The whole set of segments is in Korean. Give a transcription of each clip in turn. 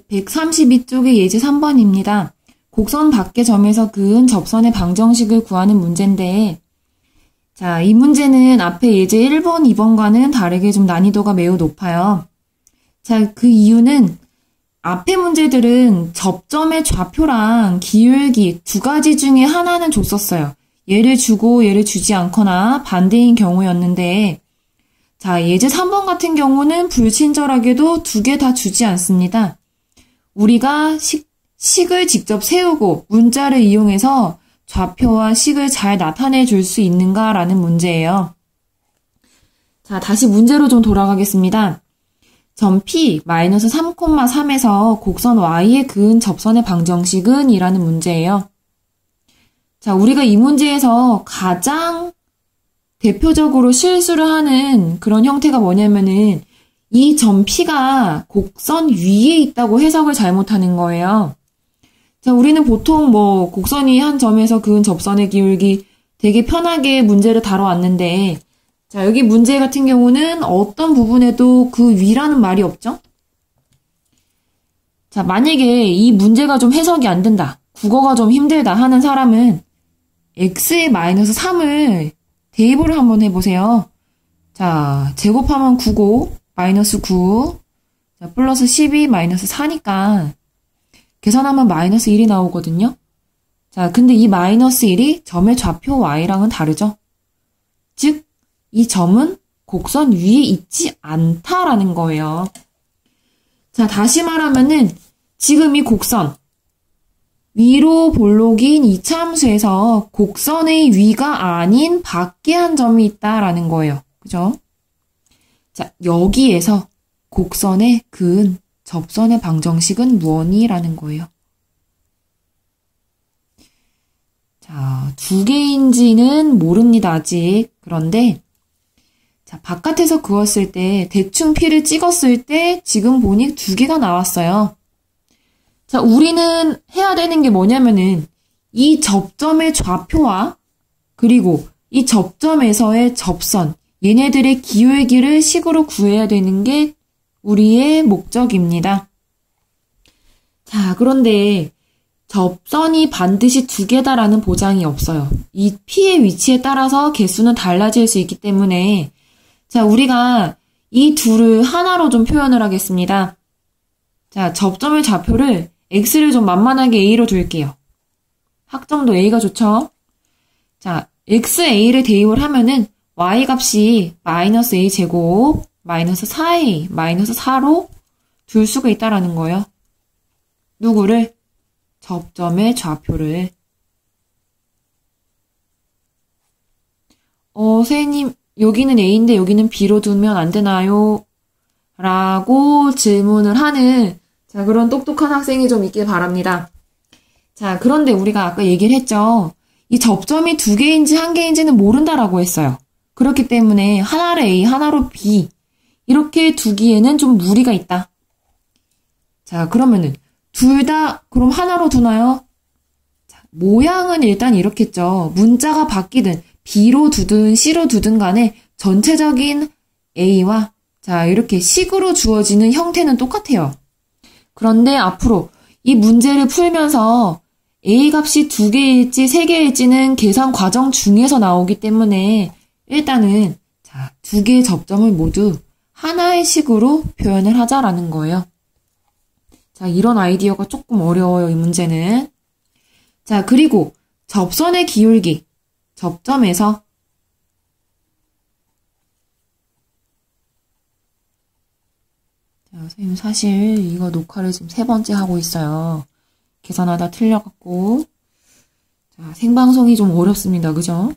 132쪽의 예제 3번입니다. 곡선 밖의 점에서 그은 접선의 방정식을 구하는 문제인데, 자, 이 문제는 앞에 예제 1번, 2번과는 다르게 좀 난이도가 매우 높아요. 자, 그 이유는 앞에 문제들은 접점의 좌표랑 기울기 두 가지 중에 하나는 줬었어요. 얘를 주고 얘를 주지 않거나 반대인 경우였는데, 자, 예제 3번 같은 경우는 불친절하게도 두 개 다 주지 않습니다. 우리가 식을 직접 세우고 문자를 이용해서 좌표와 식을 잘 나타내 줄 수 있는가라는 문제예요. 자, 다시 문제로 좀 돌아가겠습니다. 점 P -3,3에서 곡선 Y에 그은 접선의 방정식은 이라는 문제예요. 자, 우리가 이 문제에서 가장 대표적으로 실수를 하는 그런 형태가 뭐냐면은 이 점 P가 곡선 위에 있다고 해석을 잘못하는 거예요. 자, 우리는 보통 곡선이 한 점에서 그은 접선의 기울기 되게 편하게 문제를 다뤄왔는데, 자, 여기 문제 같은 경우는 어떤 부분에도 그 위라는 말이 없죠? 자, 만약에 이 문제가 좀 해석이 안 된다, 국어가 좀 힘들다 하는 사람은 x의 -3을 대입을 한번 해보세요. 자, 제곱하면 9고, -9, 자, 플러스 12, -4니까, 계산하면 -1이 나오거든요. 자, 근데 이 -1이 점의 좌표 y랑은 다르죠. 즉, 이 점은 곡선 위에 있지 않다라는 거예요. 자, 다시 말하면은, 지금 이 곡선, 위로 볼록인 이차 함수에서 곡선의 위가 아닌 밖에 한 점이 있다라는 거예요. 그죠? 자, 여기에서 곡선에 그은 접선의 방정식은 무엇이라는 거예요. 자, 두 개인지는 모릅니다, 아직. 그런데, 자, 바깥에서 그었을 때, 대충 P를 찍었을 때, 지금 보니 두 개가 나왔어요. 자, 우리는 해야 되는 게 뭐냐면은, 이 접점의 좌표와, 그리고 이 접점에서의 접선, 얘네들의 기울기를 식으로 구해야 되는 게 우리의 목적입니다. 자, 그런데 접선이 반드시 두 개다라는 보장이 없어요. 이 P의 위치에 따라서 개수는 달라질 수 있기 때문에, 자, 우리가 이 둘을 하나로 좀 표현을 하겠습니다. 자, 접점의 좌표를 x를 좀 만만하게 a로 둘게요. 학점도 a가 좋죠? 자, xa를 대입을 하면은 y 값이 -a 제곱, -4a, -4로 둘 수가 있다라는 거예요. 누구를? 접점의 좌표를. 선생님, 여기는 a인데 여기는 b로 두면 안 되나요? 라고 질문을 하는, 자, 그런 똑똑한 학생이 좀 있길 바랍니다. 자, 그런데 우리가 아까 얘기를 했죠. 이 접점이 두 개인지 한 개인지는 모른다라고 했어요. 그렇기 때문에 하나로 A, 하나로 B 이렇게 두기에는 좀 무리가 있다. 자, 그러면은 둘 다 그럼 하나로 두나요? 자, 모양은 일단 이렇겠죠. 문자가 바뀌든 B로 두든 C로 두든 간에 전체적인 A와 자, 이렇게 식으로 주어지는 형태는 똑같아요. 그런데 앞으로 이 문제를 풀면서 A 값이 두 개일지 세 개일지는 계산 과정 중에서 나오기 때문에 일단은 자, 두 개의 접점을 모두 하나의 식으로 표현을 하자라는 거예요. 자, 이런 아이디어가 조금 어려워요, 이 문제는. 자, 그리고 접선의 기울기, 접점에서 자, 선생님 사실 이거 녹화를 지금 3번째 하고 있어요. 계산하다 틀려갖고. 자, 생방송이 좀 어렵습니다. 그죠?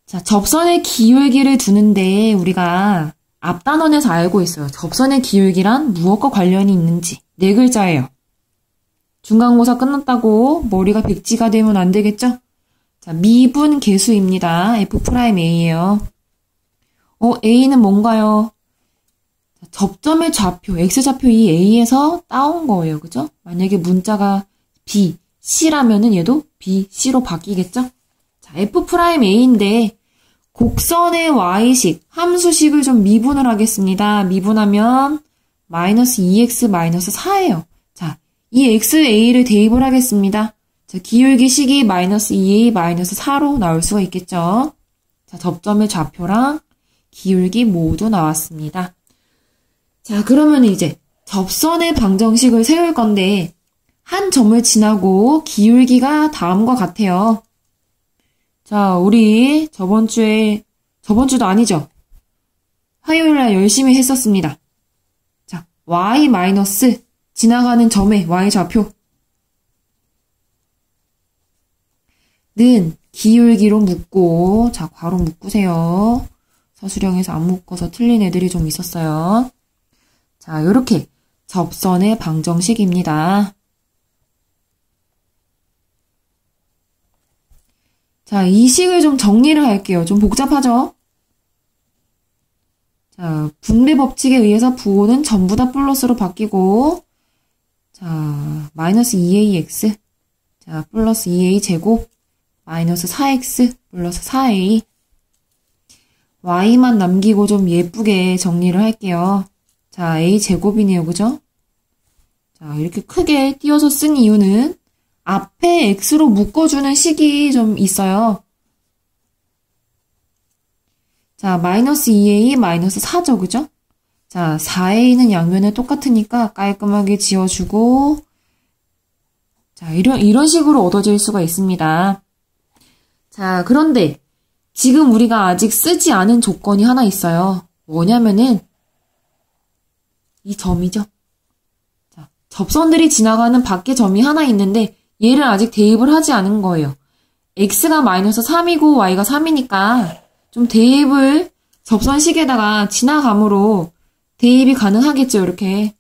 자, 접선의 기울기를 두는데 우리가 앞 단원에서 알고 있어요. 접선의 기울기란 무엇과 관련이 있는지. 4글자예요. 중간고사 끝났다고 머리가 백지가 되면 안 되겠죠? 자, 미분 계수입니다. F'A예요. A는 뭔가요? 자, 접점의 좌표, X좌표 이 A에서 따온 거예요. 그죠? 만약에 문자가 B, C라면은 얘도 B, C로 바뀌겠죠? 자, F'A인데 곡선의 Y식, 함수식을 좀 미분을 하겠습니다. 미분하면 마이너스 2x 마이너스 4예요. 자, 이 xa를 대입을 하겠습니다. 자, 기울기 식이 마이너스 2a 마이너스 4로 나올 수가 있겠죠. 자, 접점의 좌표랑 기울기 모두 나왔습니다. 자, 그러면 이제 접선의 방정식을 세울 건데 한 점을 지나고 기울기가 다음과 같아요. 자, 우리 저번 주도 아니죠. 화요일날 열심히 했었습니다. 자, y 마이너스 지나가는 점의 y 좌표 는 기울기로 묶고, 자, 괄호 묶으세요. 서술형에서 안 묶어서 틀린 애들이 좀 있었어요. 자, 요렇게 접선의 방정식입니다. 자, 이 식을 좀 정리를 할게요. 좀 복잡하죠? 자, 분배 법칙에 의해서 부호는 전부 다 플러스로 바뀌고, 자, 마이너스 2ax, 자, 플러스 2a 제곱, 마이너스 4x, 플러스 4a, y만 남기고 좀 예쁘게 정리를 할게요. 자, a 제곱이네요. 그죠? 자, 이렇게 크게 띄어서 쓴 이유는 앞에 x로 묶어주는 식이 좀 있어요. 자, 마이너스 2a, 마이너스 4죠. 그죠? 자, 4a는 양면에 똑같으니까 깔끔하게 지워주고, 자, 이런 식으로 얻어질 수가 있습니다. 자, 그런데 지금 우리가 아직 쓰지 않은 조건이 하나 있어요. 뭐냐면은 이 점이죠. 자, 접선들이 지나가는 밖에 점이 하나 있는데 얘를 아직 대입을 하지 않은 거예요. x가 마이너스 3이고 y가 3이니까 좀 대입을 접선식에다가 지나감으로 대입이 가능하겠죠. 이렇게.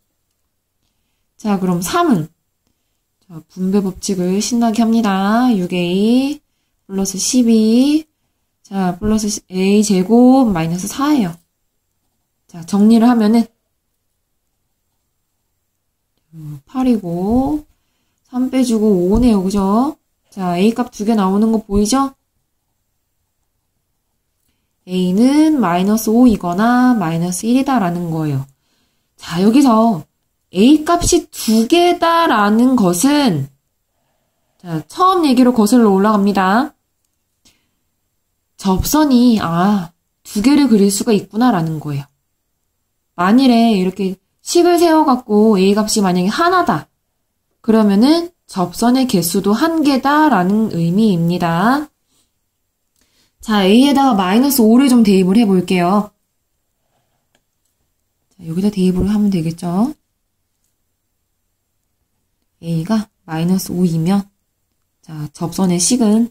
자, 그럼 3은 자, 분배 법칙을 신나게 합니다. 6a 플러스 12 자, 플러스 a 제곱 마이너스 4예요. 자, 정리를 하면은 8이고 3 빼주고 5네요. 그죠? 자, a 값 2개 나오는 거 보이죠? a는 마이너스 5이거나 마이너스 1이다라는 거예요. 자, 여기서 a 값이 2개다라는 것은 자, 처음 얘기로 거슬러 올라갑니다. 접선이 2개를 그릴 수가 있구나라는 거예요. 만일에 이렇게 식을 세워갖고 a 값이 만약에 하나다. 그러면은 접선의 개수도 1개다라는 의미입니다. 자, a에다가 마이너스 5를 좀 대입을 해볼게요. 자, 여기다 대입을 하면 되겠죠. a가 마이너스 5이면 자, 접선의 식은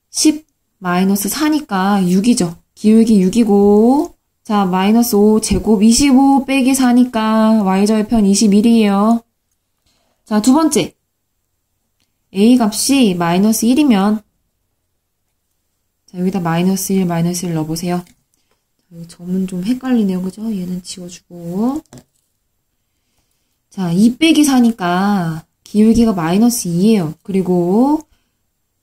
10 마이너스 4니까 6이죠. 기울기 6이고 자, 마이너스 5 제곱 25 빼기 4니까 y절편 21이에요. 자, 두 번째. a 값이 마이너스 1이면 자, 여기다 마이너스 1 넣어보세요. 자, 여기 점은 좀 헷갈리네요. 그죠? 얘는 지워주고 자, 2 빼기 4니까 기울기가 마이너스 2예요. 그리고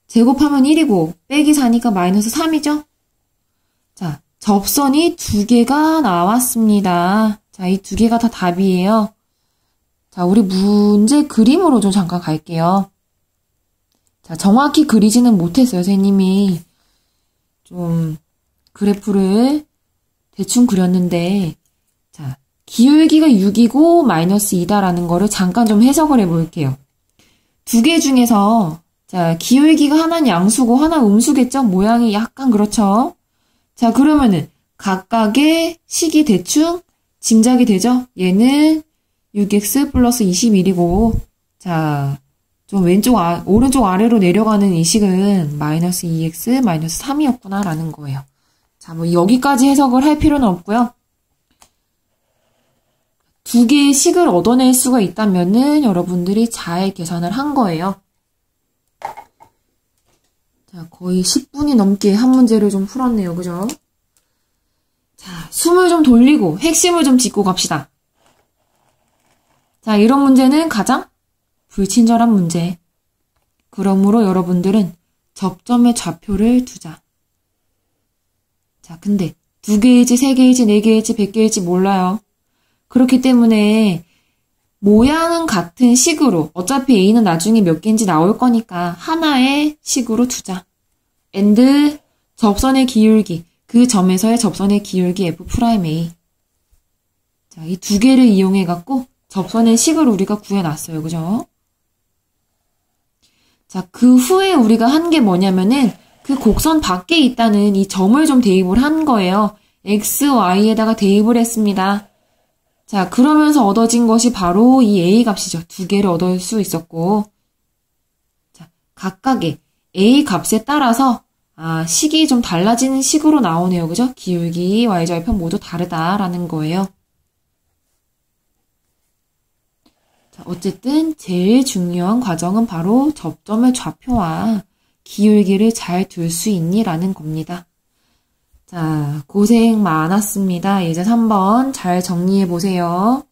제곱하면 1이고 빼기 4니까 마이너스 3이죠? 자, 접선이 2개가 나왔습니다. 자, 이 2개가 다 답이에요. 자, 우리 문제 그림으로 좀 잠깐 갈게요. 자, 정확히 그리지는 못했어요. 선생님이 좀 그래프를 대충 그렸는데 자, 기울기가 6이고 마이너스 2다라는 거를 잠깐 좀 해석을 해볼게요. 2개 중에서 자, 기울기가 하나는 양수고 하나 음수겠죠? 모양이 약간 그렇죠? 자, 그러면은 각각의 식이 대충 짐작이 되죠? 얘는 6x 플러스 21이고 자, 좀 오른쪽 아래로 내려가는 이 식은 마이너스 2x 마이너스 3이었구나 라는 거예요. 자, 뭐 여기까지 해석을 할 필요는 없고요. 2개의 식을 얻어낼 수가 있다면은 여러분들이 잘 계산을 한 거예요. 자, 거의 10분이 넘게 한 문제를 좀 풀었네요. 그죠? 자, 숨을 좀 돌리고 핵심을 좀 짚고 갑시다. 자, 이런 문제는 가장 불친절한 문제. 그러므로 여러분들은 접점의 좌표를 두자. 자, 근데 2개일지 3개일지 4개일지 100개일지 몰라요. 그렇기 때문에 모양은 같은 식으로 어차피 A는 나중에 몇 개인지 나올 거니까 하나의 식으로 두자. and 접선의 기울기, 그 점에서의 접선의 기울기 F'A. 자, 이 두 개를 이용해 갖고 접선의 식을 우리가 구해놨어요. 그죠? 자, 그 후에 우리가 한 게 뭐냐면은 그 곡선 밖에 있다는 이 점을 좀 대입을 한 거예요. x, y에다가 대입을 했습니다. 자, 그러면서 얻어진 것이 바로 이 a 값이죠. 두 개를 얻을 수 있었고. 자, 각각의 a 값에 따라서 식이 좀 달라지는 식으로 나오네요. 그죠? 기울기, y좌표편 모두 다르다라는 거예요. 자, 어쨌든 제일 중요한 과정은 바로 접점의 좌표와 기울기를 잘 둘 수 있니? 라는 겁니다. 자, 고생 많았습니다. 이제 3번 잘 정리해 보세요.